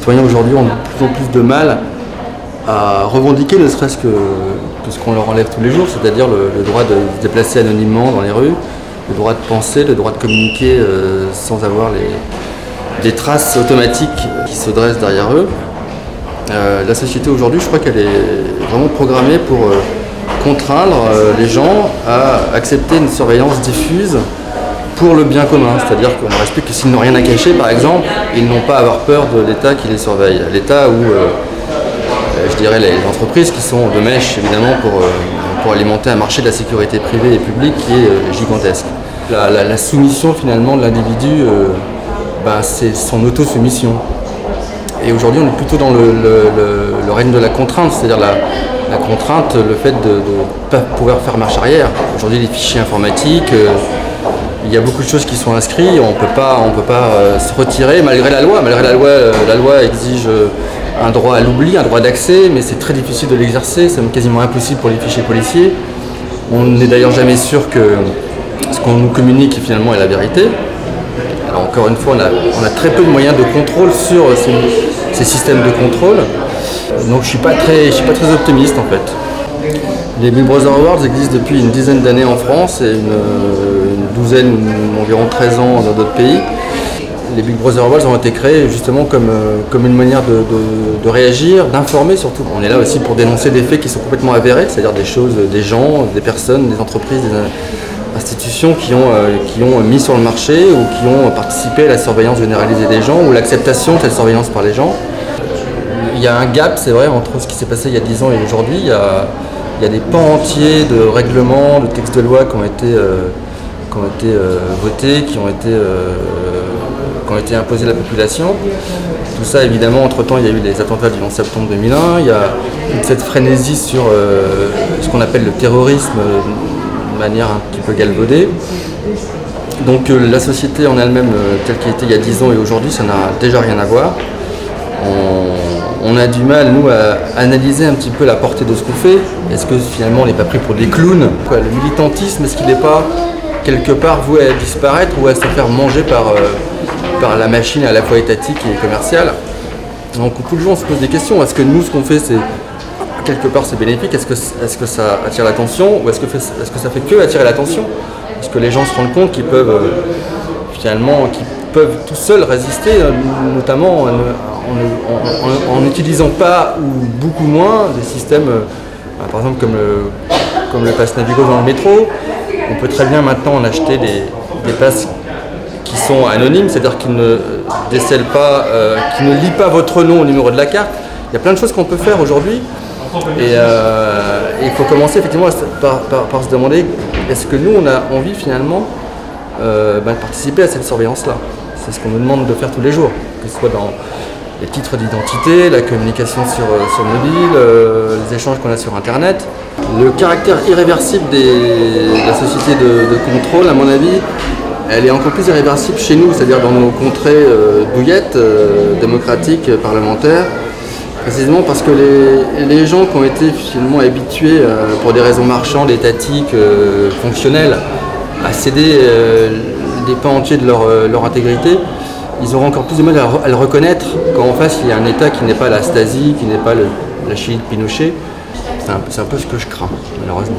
citoyens aujourd'hui ont de plus en plus de mal à revendiquer ne serait-ce que ce qu'on leur enlève tous les jours, c'est-à-dire le droit de se déplacer anonymement dans les rues, le droit de penser, le droit de communiquer sans avoir des traces automatiques qui se dressent derrière eux. La société aujourd'hui, je crois qu'elle est vraiment programmée pour contraindre les gens à accepter une surveillance diffuse pour le bien commun. C'est-à-dire qu'on leur explique que s'ils n'ont rien à cacher, par exemple, ils n'ont pas à avoir peur de l'État qui les surveille. L'État où, je dirais, les entreprises qui sont de mèche, évidemment, pour alimenter un marché de la sécurité privée et publique qui est gigantesque. La soumission, finalement, de l'individu, c'est son auto-soumission. Et aujourd'hui, on est plutôt dans le règne de la contrainte, c'est-à-dire la contrainte, le fait de ne pas pouvoir faire marche arrière. Aujourd'hui, les fichiers informatiques, il y a beaucoup de choses qui sont inscrites, on ne peut pas se retirer malgré la loi. La loi exige un droit à l'oubli, un droit d'accès, mais c'est très difficile de l'exercer, c'est même quasiment impossible pour les fichiers policiers. On n'est d'ailleurs jamais sûr que ce qu'on nous communique finalement est la vérité. Alors encore une fois, on a très peu de moyens de contrôle sur ces systèmes de contrôle. Donc je ne suis pas très optimiste en fait. Les Big Brother Awards existent depuis une dizaine d'années en France et une douzaine, environ 13 ans dans d'autres pays. Les Big Brother Awards ont été créés justement comme une manière de réagir, d'informer surtout. On est là aussi pour dénoncer des faits qui sont complètement avérés, c'est-à-dire des choses, des gens, des personnes, des entreprises, des institutions qui ont mis sur le marché ou qui ont participé à la surveillance généralisée des gens ou l'acceptation de cette surveillance par les gens. Il y a un gap, c'est vrai, entre ce qui s'est passé il y a 10 ans et aujourd'hui. Il y a des pans entiers de règlements, de textes de loi qui ont été votés, qui ont été imposés à la population. Tout ça, évidemment, entre-temps, il y a eu les attentats du 11 septembre 2001. Il y a toute cette frénésie sur ce qu'on appelle le terrorisme de manière un petit peu galvaudée. Donc la société en elle-même, telle qu'elle était il y a 10 ans et aujourd'hui, ça n'a déjà rien à voir. On a du mal, nous, à analyser un petit peu la portée de ce qu'on fait. Est-ce que finalement on n'est pas pris pour des clowns? Le militantisme, est-ce qu'il n'est pas quelque part voué à disparaître ou à se faire manger par la machine à la fois étatique et commerciale? Donc tout le jour on se pose des questions. Est-ce que nous, ce qu'on fait, c'est quelque part c'est bénéfique? Est-ce que ça attire l'attention ou est-ce que ça fait que attirer l'attention? Est-ce que les gens se rendent compte qu'ils peuvent tout seuls résister, notamment en n'utilisant pas ou beaucoup moins des systèmes, par exemple comme le pass Navigo dans le métro. On peut très bien maintenant en acheter des passes qui sont anonymes, c'est-à-dire qu'ils ne décèlent pas, qui ne lient pas votre nom au numéro de la carte. Il y a plein de choses qu'on peut faire aujourd'hui et il faut commencer effectivement par se demander est-ce que nous on a envie finalement de participer à cette surveillance-là. C'est ce qu'on nous demande de faire tous les jours, que ce soit dans les titres d'identité, la communication sur mobile, les échanges qu'on a sur Internet. Le caractère irréversible de la société de contrôle, à mon avis, elle est encore plus irréversible chez nous, c'est-à-dire dans nos contrées douillettes, démocratiques, parlementaires, précisément parce que les gens qui ont été finalement habitués, pour des raisons marchandes, étatiques, fonctionnelles, à céder des pans entiers de leur intégrité, ils auront encore plus de mal à le reconnaître quand en face il y a un État qui n'est pas la Stasi, qui n'est pas la Chili de Pinochet. C'est un peu ce que je crains, malheureusement.